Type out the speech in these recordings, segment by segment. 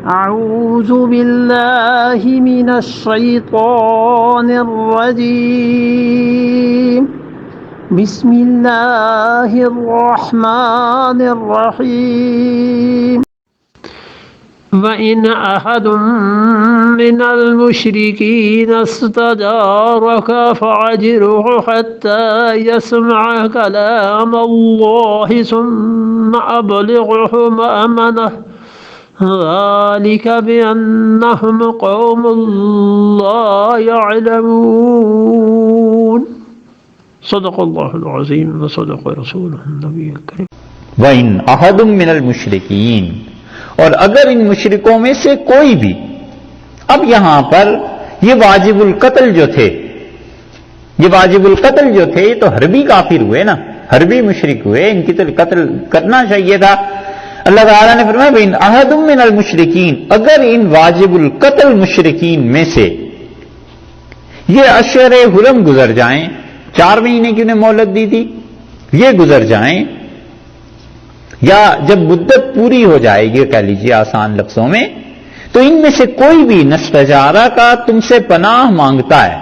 أعوذ بالله من الشيطان الرجيم بسم الله الرحمن الرحيم وإن أحد من المشركين استجارك فأجره حتى يسمع كلام الله ثم أبلغه مأمنه ذلك بأنهم قوم لا يعلمون صدق الله العظيم وصدق رسوله النبي الكريم وَإِنْ أَحَدٌ مِّنَ الْمُشْرِكِينَ، اور اگر ان مشرکوں میں سے کوئی بھی، اب یہاں پر یہ واجب القتل جو تھے، یہ واجب القتل جو تھے یہ تو حربی کافر ہوئے نا، حربی مشرک ہوئے، ان کی تو قتل کرنا چاہیے تھا۔ اللہ تعالیٰ نے فرمایا وَإِنْ أَحَدٌ مِّنَ الْمُشْرِكِينَ، اگر ان واجب القتل مشرکین میں سے یہ اشہر حرم گزر جائیں، 4 مہینے کی انہیں مہلت دی تھی، یہ گزر جائیں، یا جب مدت پوری ہو جائے گی کہہ لیجیے آسان لفظوں میں، تو ان میں سے کوئی بھی نستجارہ کا تم سے پناہ مانگتا ہے۔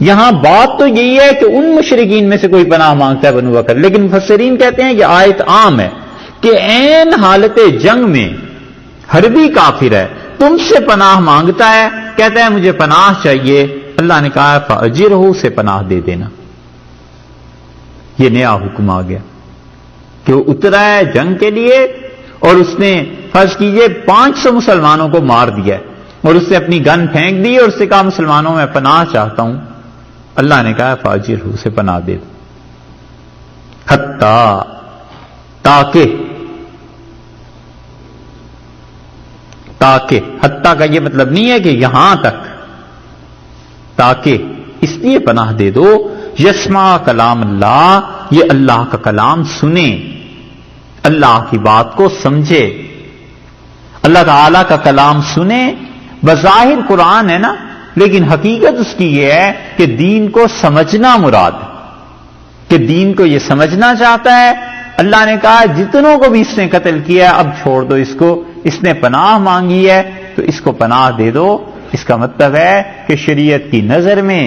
یہاں بات تو یہی ہے کہ ان مشرکین میں سے کوئی پناہ مانگتا ہے بنو بکر، لیکن مفسرین کہتے ہیں یہ آیت عام ہے کہ عین حالت جنگ میں حربی کافر ہے، تم سے پناہ مانگتا ہے، کہتا ہے مجھے پناہ چاہیے، اللہ نے کہا فَأَجِرْهُ، سے پناہ دے دینا۔ یہ نیا حکم آ گیا کہ وہ اترا ہے جنگ کے لیے اور اس نے فرض کیجئے 500 مسلمانوں کو مار دیا اور اس نے اپنی گن پھینک دی اور اس سے کہا مسلمانوں میں پناہ چاہتا ہوں، اللہ نے کہا فَأَجِرْهُ، سے پناہ دے دو، حتیٰ، تاکہ حتیٰ کا یہ مطلب نہیں ہے کہ یہاں تک، تاکہ اس لیے پناہ دے دو یسمع کلام اللہ، یہ اللہ کا کلام سنے، اللہ کی بات کو سمجھے، اللہ تعالی کا کلام سنے۔ بظاہر قرآن ہے نا، لیکن حقیقت اس کی یہ ہے کہ دین کو سمجھنا مراد ہے، کہ دین کو یہ سمجھنا چاہتا ہے۔ اللہ نے کہا جتنوں کو بھی اس نے قتل کیا ہے اب چھوڑ دو اس کو، اس نے پناہ مانگی ہے تو اس کو پناہ دے دو۔ اس کا مطلب ہے کہ شریعت کی نظر میں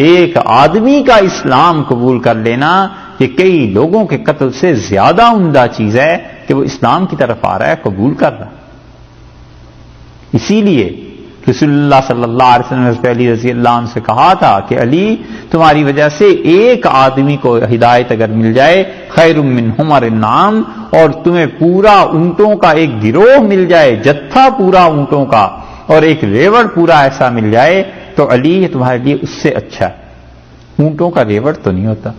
ایک آدمی کا اسلام قبول کر لینا یہ کئی لوگوں کے قتل سے زیادہ عمدہ چیز ہے کہ وہ اسلام کی طرف آ رہا ہے، قبول کر رہا ہے۔ اسی لیے رسول اللہ صلی اللہ علیہ وسلم نے علی رضی اللہ عنہ سے کہا تھا کہ علی تمہاری وجہ سے ایک آدمی کو ہدایت اگر مل جائے خیر من حمر النعام، اور تمہیں پورا اونٹوں کا ایک گروہ مل جائے، جتھا پورا اونٹوں کا، اور ایک ریوڑ پورا ایسا مل جائے تو علی یہ تمہارے لیے اس سے اچھا ہے۔ اونٹوں کا ریوڑ تو نہیں ہوتا،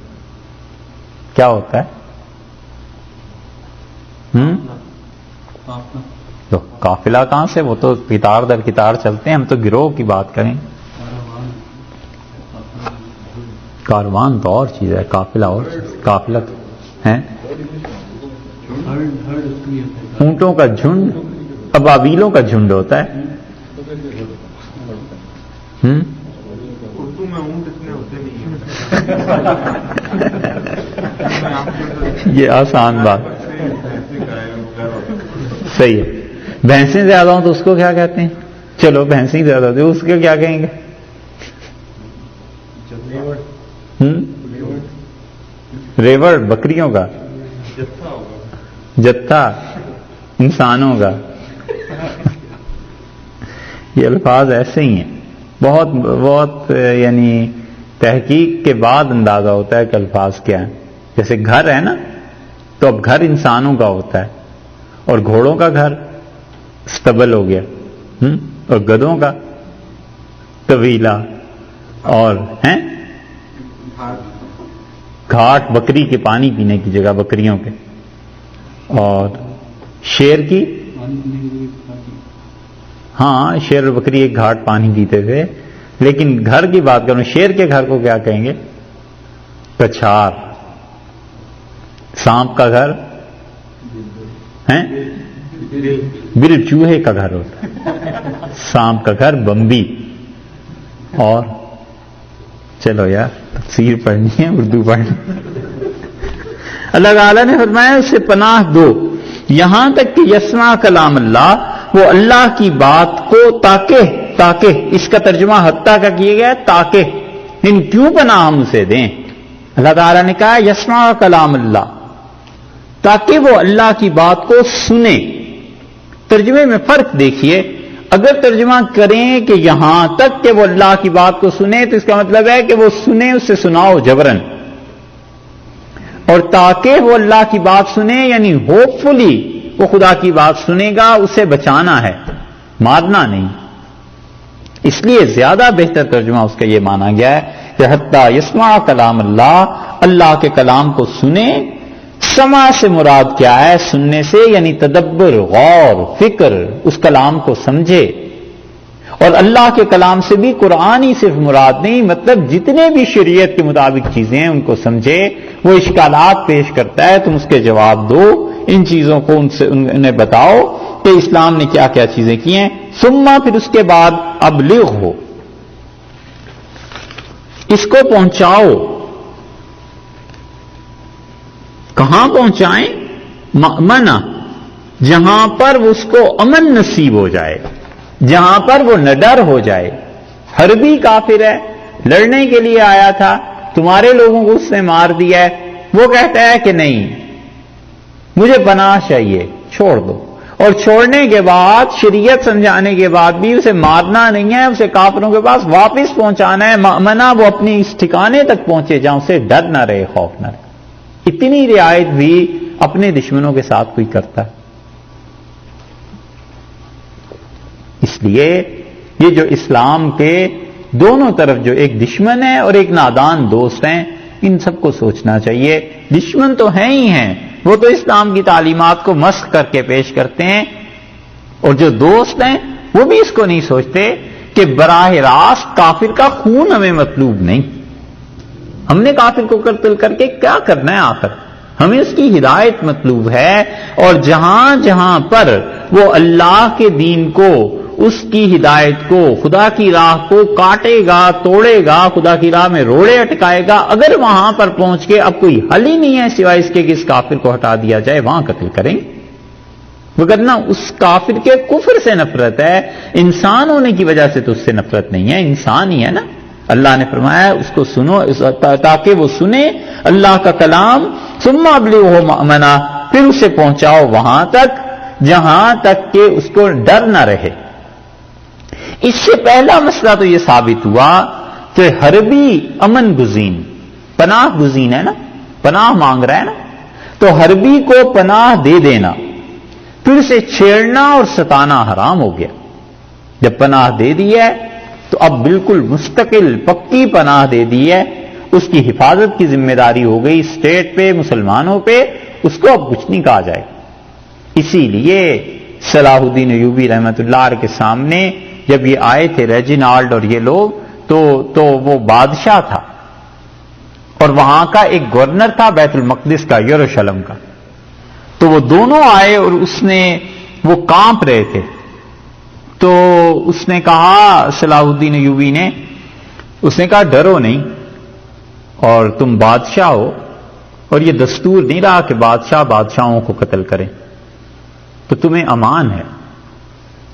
کیا ہوتا ہے؟ تو قافلہ کہاں سے، وہ تو قطار در قطار چلتے ہیں، ہم تو گروہ کی بات کریں۔ کاروان تو اور چیز ہے، قافلہ اور چیز، قافلہ ہے اونٹوں کا جھنڈ، ابابیلوں کا جھنڈ ہوتا ہے۔ اردو میں اونٹ اتنے ہوتے نہیں، یہ آسان بات، صحیح ہے۔ بھینسیں زیادہ ہوں تو اس کو کیا کہتے ہیں؟ چلو بھینسیں زیادہ ہوتی اس کو کیا کہیں گے؟ ریوڑ بکریوں کا، جتھا انسانوں کا۔ یہ الفاظ ایسے ہی ہیں، بہت بہت یعنی تحقیق کے بعد اندازہ ہوتا ہے کہ الفاظ کیا ہیں۔ جیسے گھر ہے نا، تو اب گھر انسانوں کا ہوتا ہے، اور گھوڑوں کا گھر استبل ہو گیا، اور گدھوں کا طویلہ، اور ہیں گھاٹ بکری کے پانی پینے کی جگہ بکریوں کے، اور شیر کی، ہاں شیر اور بکری ایک گھاٹ پانی پیتے تھے، لیکن گھر کی بات کروں، شیر کے گھر کو کیا کہیں گے؟ کچھار۔ سانپ کا گھر ہیں بل، چوہے کا گھر ہوتا ہے، سانپ کا گھر بمبی۔ اور چلو یار تفسیر پڑھنی ہے، اردو پڑھنی۔ اللہ تعالیٰ نے فرمایا اسے پناہ دو، یہاں تک کہ یسمع کلام اللہ، وہ اللہ کی بات کو تاکہ اس کا ترجمہ حتیٰ کا کیا گیا ہے، تاکہ یعنی کیوں پناہ ہم اسے دیں. اللہ تعالیٰ نے کہا یسمع کلام اللہ، تاکہ وہ اللہ کی بات کو سنے. ترجمے میں فرق دیکھیے، اگر ترجمہ کریں کہ یہاں تک کہ وہ اللہ کی بات کو سنے تو اس کا مطلب ہے کہ وہ سنے، اس سے سناؤ جبرن. اور تاکہ وہ اللہ کی بات سنے یعنی ہوپ فلی وہ خدا کی بات سنے گا، اسے بچانا ہے، مارنا نہیں. اس لیے زیادہ بہتر ترجمہ اس کا یہ مانا گیا ہے کہ حتیٰ یسمع کلام اللہ، اللہ کے کلام کو سنے. سمع سے مراد کیا ہے؟ سننے سے یعنی تدبر، غور، فکر، اس کلام کو سمجھے. اور اللہ کے کلام سے بھی قرآن ہی صرف مراد نہیں، مطلب جتنے بھی شریعت کے مطابق چیزیں ہیں ان کو سمجھے. وہ اشکالات پیش کرتا ہے، تم اس کے جواب دو، ان چیزوں کو انہیں بتاؤ کہ اسلام نے کیا کیا چیزیں کی ہیں. ثم پھر اس کے بعد ابلغ ہو، اس کو پہنچاؤ. کہاں پہنچائیں؟ مأمنہ، جہاں پر اس کو امن نصیب ہو جائے، جہاں پر وہ نڈر ہو جائے. حربی کافر ہے، لڑنے کے لیے آیا تھا، تمہارے لوگوں کو اس نے مار دیا ہے، وہ کہتا ہے کہ نہیں مجھے پناہ چاہیے، چھوڑ دو. اور چھوڑنے کے بعد شریعت سمجھانے کے بعد بھی اسے مارنا نہیں ہے، اسے کافروں کے پاس واپس پہنچانا ہے. مأمنہ، وہ اپنی اس ٹھکانے تک پہنچے جہاں اسے ڈر نہ رہے، خوف نہ رہے. اتنی رعایت بھی اپنے دشمنوں کے ساتھ کوئی کرتا ہے. اس لیے یہ جو اسلام کے دونوں طرف جو ایک دشمن ہے اور ایک نادان دوست ہیں، ان سب کو سوچنا چاہیے. دشمن تو ہیں ہی ہیں، وہ تو اسلام کی تعلیمات کو مسخ کر کے پیش کرتے ہیں، اور جو دوست ہیں وہ بھی اس کو نہیں سوچتے کہ براہ راست کافر کا خون ہمیں مطلوب نہیں. ہم نے کافر کو قتل کر کے کیا کرنا ہے آخر؟ ہمیں اس کی ہدایت مطلوب ہے. اور جہاں جہاں پر وہ اللہ کے دین کو، اس کی ہدایت کو، خدا کی راہ کو کاٹے گا، توڑے گا، خدا کی راہ میں روڑے اٹکائے گا، اگر وہاں پر پہنچ کے اب کوئی حل ہی نہیں ہے سوائے اس کے کہ اس کافر کو ہٹا دیا جائے، وہاں قتل کریں. وگرنہ اس کافر کے کفر سے نفرت ہے، انسان ہونے کی وجہ سے تو اس سے نفرت نہیں ہے، انسان ہی ہے نا. اللہ نے فرمایا اس کو سنو تاکہ وہ سنے اللہ کا کلام. ثم ابلغہ مأمنہ، پھر اسے پہنچاؤ وہاں تک جہاں تک کہ اس کو ڈر نہ رہے. اس سے پہلا مسئلہ تو یہ ثابت ہوا کہ حربی امن گزین، پناہ گزین ہے نا، پناہ مانگ رہا ہے نا، تو حربی کو پناہ دے دینا، پھر اسے چھیڑنا اور ستانا حرام ہو گیا. جب پناہ دے دی ہے تو اب بالکل مستقل پکی پناہ دے دی ہے، اس کی حفاظت کی ذمہ داری ہو گئی اسٹیٹ پہ، مسلمانوں پہ، اس کو اب کچھ نہیں کہا جائے. اسی لیے صلاح الدین ایوبی رحمۃ اللہ علیہ کے سامنے جب یہ آئے تھے ریجینالڈ اور یہ لوگ، تو وہ بادشاہ تھا اور وہاں کا ایک گورنر تھا بیت المقدس کا، یروشلم کا. تو وہ دونوں آئے اور وہ کانپ رہے تھے. تو اس نے کہا، صلاح الدین ایوبی نے، اس نے کہا ڈرو نہیں، اور تم بادشاہ ہو، اور یہ دستور نہیں رہا کہ بادشاہ بادشاہوں کو قتل کرے، تو تمہیں امان ہے.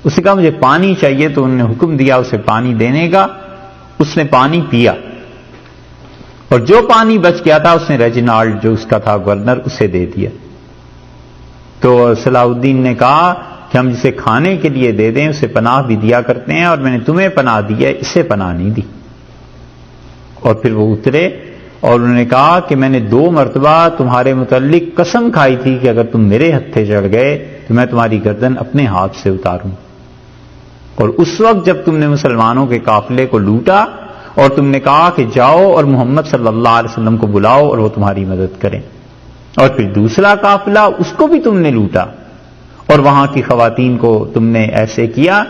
اس نے کہا مجھے پانی چاہیے، تو انہوں نے حکم دیا اسے پانی دینے کا. اس نے پانی پیا، اور جو پانی بچ گیا تھا اس نے ریجینالڈ جو اس کا تھا گورنر، اسے دے دیا. تو صلاح الدین نے کہا کہ ہم جسے کھانے کے لیے دے دیں اسے پناہ بھی دیا کرتے ہیں، اور میں نے تمہیں پناہ دی ہے، اسے پناہ نہیں دی. اور پھر وہ اترے اور انہوں نے کہا کہ میں نے 2 مرتبہ تمہارے متعلق قسم کھائی تھی کہ اگر تم میرے ہتھے چڑھ گئے تو میں تمہاری گردن اپنے ہاتھ سے اتاروں. اور اس وقت جب تم نے مسلمانوں کے قافلے کو لوٹا اور تم نے کہا کہ جاؤ اور محمد صلی اللہ علیہ وسلم کو بلاؤ اور وہ تمہاری مدد کریں، اور پھر دوسرا قافلہ اس کو بھی تم نے لوٹا اور وہاں کی خواتین کو تم نے ایسے کیا،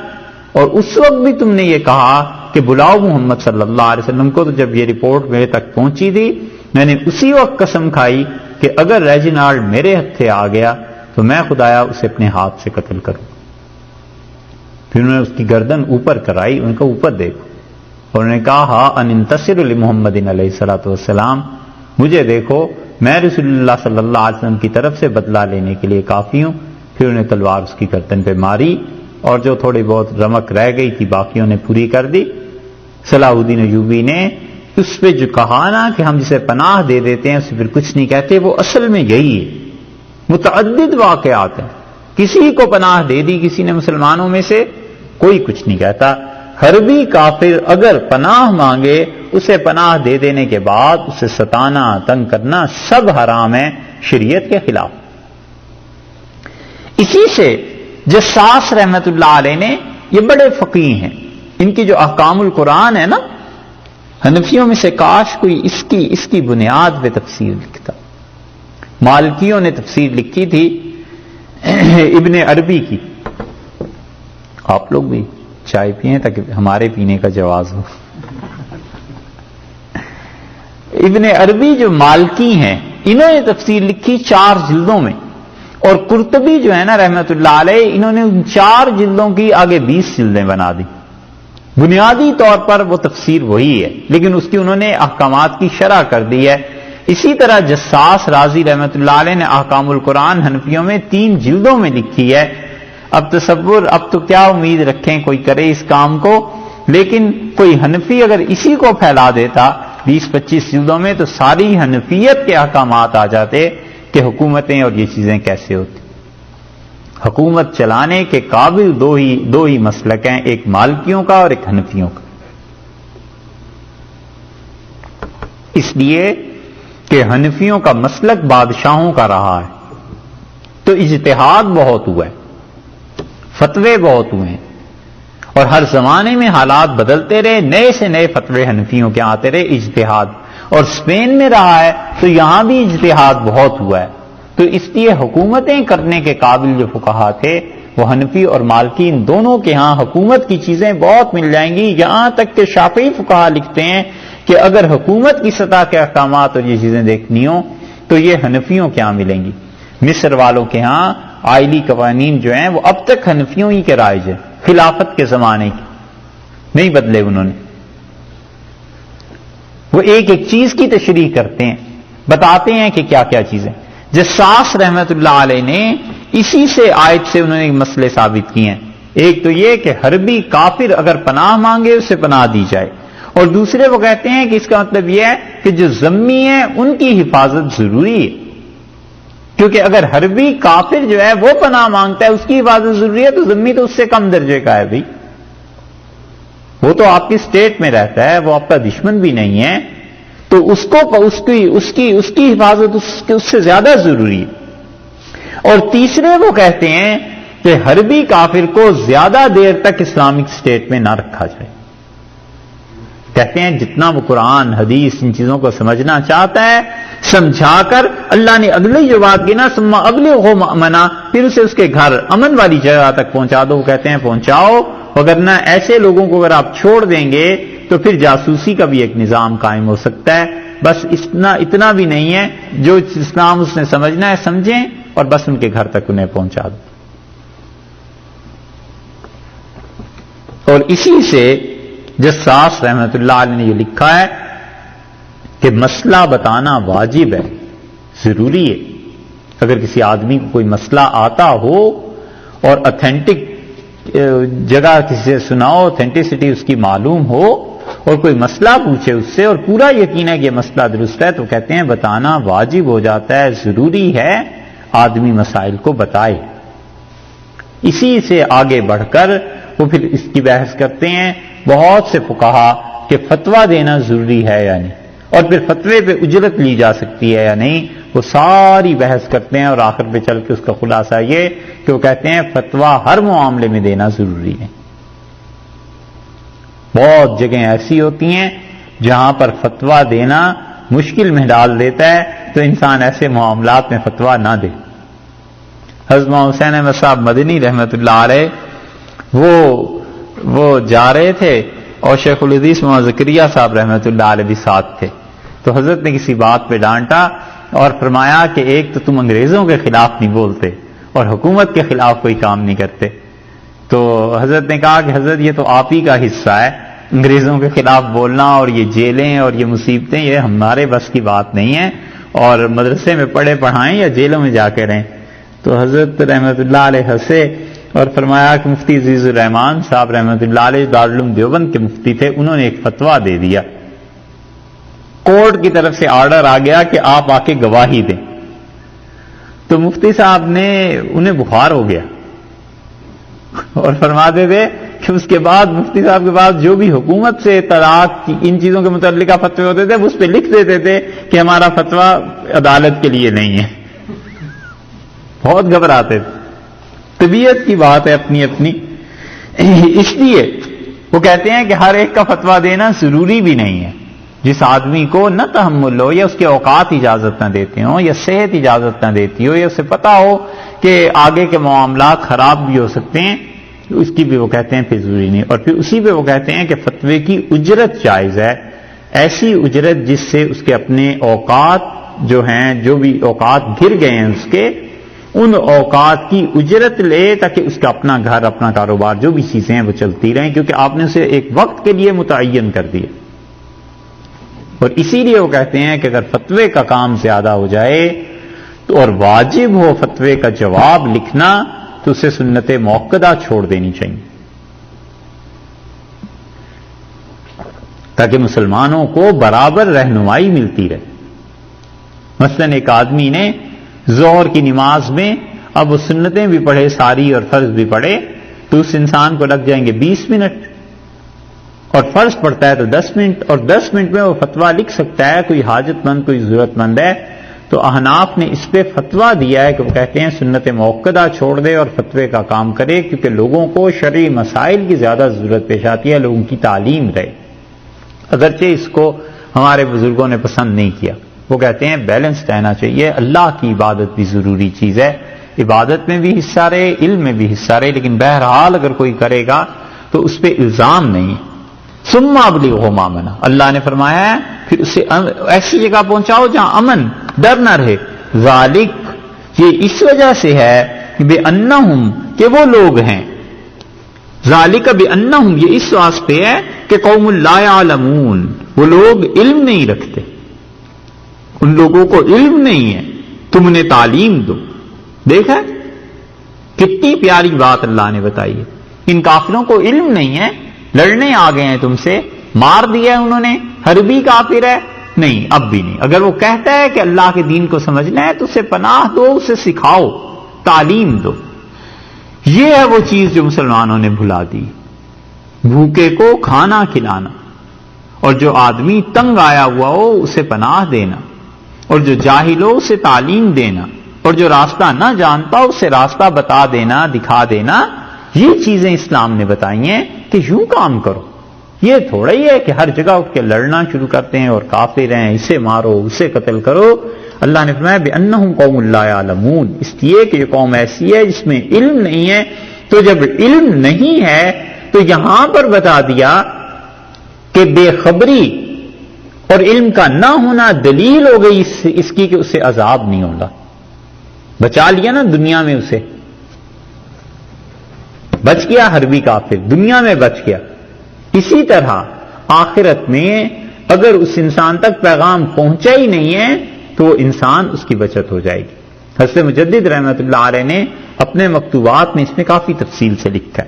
اور اس وقت بھی تم نے یہ کہا کہ بلاؤ محمد صلی اللہ علیہ وسلم کو. تو جب یہ رپورٹ میرے تک پہنچی تھی میں نے اسی وقت قسم کھائی کہ اگر ریجینالڈ میرے ہتھے آ گیا تو میں خدایا اسے اپنے ہاتھ سے قتل کروں. پھر انہوں نے اس کی گردن اوپر کرائی، ان کو اوپر دیکھو، اور انہوں نے کہا ہاں ان انتصر لمحمد علیہ الصلوۃ والسلام، مجھے دیکھو میں رسول اللہ صلی اللہ علیہ وسلم کی طرف سے بدلہ لینے کے لیے کافی ہوں. پھر انہیں تلوار اس کی گردن پہ ماری اور جو تھوڑی بہت رمق رہ گئی تھی باقیوں نے پوری کر دی۔ صلاح الدین ایوبی نے اس پہ جو کہا نا کہ ہم جسے پناہ دے دیتے ہیں اسے پھر کچھ نہیں کہتے، وہ اصل میں یہی ہے۔ متعدد واقعات ہیں، کسی کو پناہ دے دی کسی نے مسلمانوں میں سے، کوئی کچھ نہیں کہتا۔ حربی کافر اگر پناہ مانگے، اسے پناہ دے دینے کے بعد اسے ستانا، تنگ کرنا سب حرام ہے شریعت کے خلاف۔ اسی سے جساس رحمت اللہ علیہ نے، یہ بڑے فقیہ ہیں، ان کی جو احکام القرآن ہے نا، حنفیوں میں سے کاش کوئی اس کی بنیاد پہ تفسیر لکھتا۔ مالکیوں نے تفسیر لکھی تھی ابن عربی کی۔ آپ لوگ بھی چائے پیئیں تاکہ ہمارے پینے کا جواز ہو۔ ابن عربی جو مالکی ہیں، انہوں نے تفسیر لکھی 4 جلدوں میں، اور قرطبی جو ہے نا رحمت اللہ علیہ، انہوں نے ان 4 جلدوں کی آگے 20 جلدیں بنا دی۔ بنیادی طور پر وہ تفسیر وہی ہے، لیکن اس کی انہوں نے احکامات کی شرح کر دی ہے۔ اسی طرح جساس رازی رحمت اللہ علیہ نے احکام القرآن حنفیوں میں 3 جلدوں میں لکھی ہے۔ اب تصور، اب تو کیا امید رکھیں کوئی کرے اس کام کو، لیکن کوئی حنفی اگر اسی کو پھیلا دیتا 20-25 جلدوں میں، تو ساری حنفیت کے احکامات آ جاتے کہ حکومتیں اور یہ چیزیں کیسے ہوتی۔ حکومت چلانے کے قابل دو ہی مسلک ہیں، ایک مالکیوں کا اور ایک حنفیوں کا۔ اس لیے کہ حنفیوں کا مسلک بادشاہوں کا رہا ہے، تو اجتہاد بہت ہوا ہے، فتوے بہت ہوئے ہیں، اور ہر زمانے میں حالات بدلتے رہے، نئے سے نئے فتوے حنفیوں کے آتے رہے، اجتہاد۔ اور اسپین میں رہا ہے تو یہاں بھی اجتہاد بہت ہوا ہے، تو اس لیے حکومتیں کرنے کے قابل جو فقہا تھے وہ حنفی اور مالکی، ان دونوں کے ہاں حکومت کی چیزیں بہت مل جائیں گی۔ یہاں تک کہ شافعی فقہا لکھتے ہیں کہ اگر حکومت کی سطح کے احکامات اور یہ چیزیں دیکھنی ہوں تو یہ حنفیوں کے ہاں ملیں گی۔ مصر والوں کے ہاں آئلی قوانین جو ہیں وہ اب تک حنفیوں ہی کے رائج ہیں، خلافت کے زمانے کی، نہیں بدلے انہوں نے۔ وہ ایک ایک چیز کی تشریح کرتے ہیں، بتاتے ہیں کہ کیا کیا چیزیں۔ جساس رحمت اللہ علیہ نے اسی سے آیت سے انہوں نے مسئلے ثابت کیے ہیں۔ ایک تو یہ کہ حربی کافر اگر پناہ مانگے اسے پناہ دی جائے، اور دوسرے وہ کہتے ہیں کہ اس کا مطلب یہ ہے کہ جو ذمی ہیں ان کی حفاظت ضروری ہے، کیونکہ اگر حربی کافر جو ہے وہ پناہ مانگتا ہے اس کی حفاظت ضروری ہے، تو ذمی تو اس سے کم درجے کا ہے بھائی، وہ تو آپ کی اسٹیٹ میں رہتا ہے، وہ آپ کا دشمن بھی نہیں ہے، تو اس کی حفاظت اس سے زیادہ ضروری ہے۔ اور تیسرے وہ کہتے ہیں کہ حربی کافر کو زیادہ دیر تک اسلامک اسٹیٹ میں نہ رکھا جائے۔ کہتے ہیں جتنا وہ قرآن حدیث ان چیزوں کو سمجھنا چاہتا ہے سمجھا کر، اللہ نے اگلی جو بات کی نا ثم ابلغہ مأمنا، پھر اسے اس کے گھر امن والی جگہ تک پہنچا دو۔ وہ کہتے ہیں پہنچاؤ، وگرنہ ایسے لوگوں کو اگر آپ چھوڑ دیں گے تو پھر جاسوسی کا بھی ایک نظام قائم ہو سکتا ہے۔ بس اتنا بھی نہیں ہے، جو اسلام اس نے سمجھنا ہے سمجھیں، اور بس ان کے گھر تک انہیں پہنچا دو۔ اور اسی سے جساس رحمت اللہ علیہ نے یہ لکھا ہے کہ مسئلہ بتانا واجب ہے، ضروری ہے۔ اگر کسی آدمی کو کوئی مسئلہ آتا ہو اور اتھینٹک جگہ کسی سے سناؤ، اتھینٹسٹی اس کی معلوم ہو، اور کوئی مسئلہ پوچھے اس سے اور پورا یقین ہے کہ یہ مسئلہ درست ہے، تو کہتے ہیں بتانا واجب ہو جاتا ہے، ضروری ہے آدمی مسائل کو بتائے۔ اسی سے آگے بڑھ کر وہ پھر اس کی بحث کرتے ہیں بہت سے فقہا کہ فتویٰ دینا ضروری ہے یا نہیں، اور پھر فتوے پہ اجرت لی جا سکتی ہے یا نہیں، وہ ساری بحث کرتے ہیں، اور آخر پہ چل کے اس کا خلاصہ یہ کہ وہ کہتے ہیں فتویٰ ہر معاملے میں دینا ضروری ہے۔ بہت جگہیں ایسی ہوتی ہیں جہاں پر فتویٰ دینا مشکل میں ڈال دیتا ہے، تو انسان ایسے معاملات میں فتویٰ نہ دے۔ حضرت حسین احمد صاحب مدنی رحمت اللہ علیہ وہ جا رہے تھے، اور شیخ الحدیث محمد زکریا صاحب رحمت اللہ علیہ بھی ساتھ تھے، تو حضرت نے کسی بات پہ ڈانٹا اور فرمایا کہ ایک تو تم انگریزوں کے خلاف نہیں بولتے اور حکومت کے خلاف کوئی کام نہیں کرتے۔ تو حضرت نے کہا کہ حضرت یہ تو آپ ہی کا حصہ ہے، انگریزوں کے خلاف بولنا اور یہ جیلیں اور یہ مصیبتیں، یہ ہمارے بس کی بات نہیں ہے، اور مدرسے میں پڑھائیں یا جیلوں میں جا کے رہیں۔ تو حضرت رحمت اللہ علیہ سے اور فرمایا کہ مفتی عزیز الرحمان صاحب رحمۃ اللہ علیہ دارالعلوم دیوبند کے مفتی تھے، انہوں نے ایک فتویٰ دے دیا، کورٹ کی طرف سے آرڈر آ گیا کہ آپ آ کے گواہی دیں، تو مفتی صاحب نے انہیں بخار ہو گیا اور فرماتے تھے کہ اس کے بعد مفتی صاحب کے بعد جو بھی حکومت سے طلاق کی ان چیزوں کے متعلقہ فتوے ہوتے تھے اس پہ لکھ دیتے تھے کہ ہمارا فتویٰ عدالت کے لیے نہیں ہے، بہت گھبراتے تھے۔ طبیعت کی بات ہے اپنی اپنی، اس لیے وہ کہتے ہیں کہ ہر ایک کا فتویٰ دینا ضروری بھی نہیں ہے۔ جس آدمی کو نہ تحمل ہو یا اس کے اوقات اجازت نہ دیتے ہوں یا صحت اجازت نہ دیتی ہو یا اسے پتا ہو کہ آگے کے معاملات خراب بھی ہو سکتے ہیں، اس کی بھی وہ کہتے ہیں پھر ضروری نہیں۔ اور پھر اسی پہ وہ کہتے ہیں کہ فتوے کی اجرت جائز ہے، ایسی اجرت جس سے اس کے اپنے اوقات جو ہیں، جو بھی اوقات گر گئے ہیں اس کے، ان اوقات کی اجرت لے تاکہ اس کا اپنا گھر، اپنا کاروبار، جو بھی چیزیں ہیں وہ چلتی رہیں، کیونکہ آپ نے اسے ایک وقت کے لیے متعین کر دیا۔ اور اسی لیے وہ کہتے ہیں کہ اگر فتوے کا کام زیادہ ہو جائے تو اور واجب ہو فتوے کا جواب لکھنا تو اسے سنت موقدہ چھوڑ دینی چاہیے، تاکہ مسلمانوں کو برابر رہنمائی ملتی رہے۔ مثلا ایک آدمی نے ظہر کی نماز میں اب وہ سنتیں بھی پڑھے ساری اور فرض بھی پڑھے تو اس انسان کو لگ جائیں گے 20 منٹ، اور فرض پڑتا ہے تو 10 منٹ، اور 10 منٹ میں وہ فتویٰ لکھ سکتا ہے، کوئی حاجت مند، کوئی ضرورت مند ہے۔ تو احناف نے اس پہ فتویٰ دیا ہے کہ وہ کہتے ہیں سنت موقدہ چھوڑ دے اور فتوے کا کام کرے، کیونکہ لوگوں کو شرعی مسائل کی زیادہ ضرورت پیش آتی ہے، لوگوں کی تعلیم رہے۔ اگرچہ اس کو ہمارے بزرگوں نے پسند نہیں کیا، وہ کہتے ہیں بیلنس رہنا چاہیے، اللہ کی عبادت بھی ضروری چیز ہے، عبادت میں بھی حصہ رہے، علم میں بھی حصہ رہے، لیکن بہرحال اگر کوئی کرے گا تو اس پہ الزام نہیں۔ ثم ابلغہ ما امنہ، اللہ نے فرمایا ہے پھر اسے ایسی جگہ پہنچاؤ جہاں امن، ڈر نہ رہے۔ ذالک، یہ اس وجہ سے ہے بے انہم، کہ وہ لوگ ہیں، ذالک بے انہم، یہ اس واسطے ہے کہ قوم لا یعلمون، وہ لوگ علم نہیں رکھتے، ان لوگوں کو علم نہیں ہے، تم انہیں تعلیم دو۔ دیکھا کتنی پیاری بات اللہ نے بتائی ہے، ان کافروں کو علم نہیں ہے، لڑنے آ گئے ہیں تم سے، مار دیا ہے انہوں نے، حربی کافر ہے، نہیں اب بھی نہیں۔ اگر وہ کہتا ہے کہ اللہ کے دین کو سمجھنا ہے تو اسے پناہ دو، اسے سکھاؤ، تعلیم دو۔ یہ ہے وہ چیز جو مسلمانوں نے بھلا دی، بھوکے کو کھانا کھلانا، اور جو آدمی تنگ آیا ہوا ہو اسے پناہ دینا، اور جو جاہل ہو اسے تعلیم دینا، اور جو راستہ نہ جانتا اسے راستہ بتا دینا، دکھا دینا۔ یہ چیزیں اسلام نے بتائی ہیں کہ یوں کام کرو۔ یہ تھوڑا ہی ہے کہ ہر جگہ اٹھ کے لڑنا شروع کرتے ہیں اور کافر ہیں، اسے مارو، اسے قتل کرو۔ اللہ نے فرمایا بِأَنَّهُمْ قَوْمٌ لَا يَعْلَمُونَ، اس لیے کہ یہ قوم ایسی ہے جس میں علم نہیں ہے۔ تو جب علم نہیں ہے تو یہاں پر بتا دیا کہ بے خبری اور علم کا نہ ہونا دلیل ہو گئی اس کی کہ اسے عذاب نہیں ہوگا۔ بچا لیا نا دنیا میں، اسے بچ گیا، حربی کافر دنیا میں بچ گیا۔ اسی طرح آخرت میں اگر اس انسان تک پیغام پہنچا ہی نہیں ہے تو وہ انسان اس کی بچت ہو جائے گی۔ حضرت مجدد رحمۃ اللہ علیہ نے اپنے مکتوبات میں اس میں کافی تفصیل سے لکھا ہے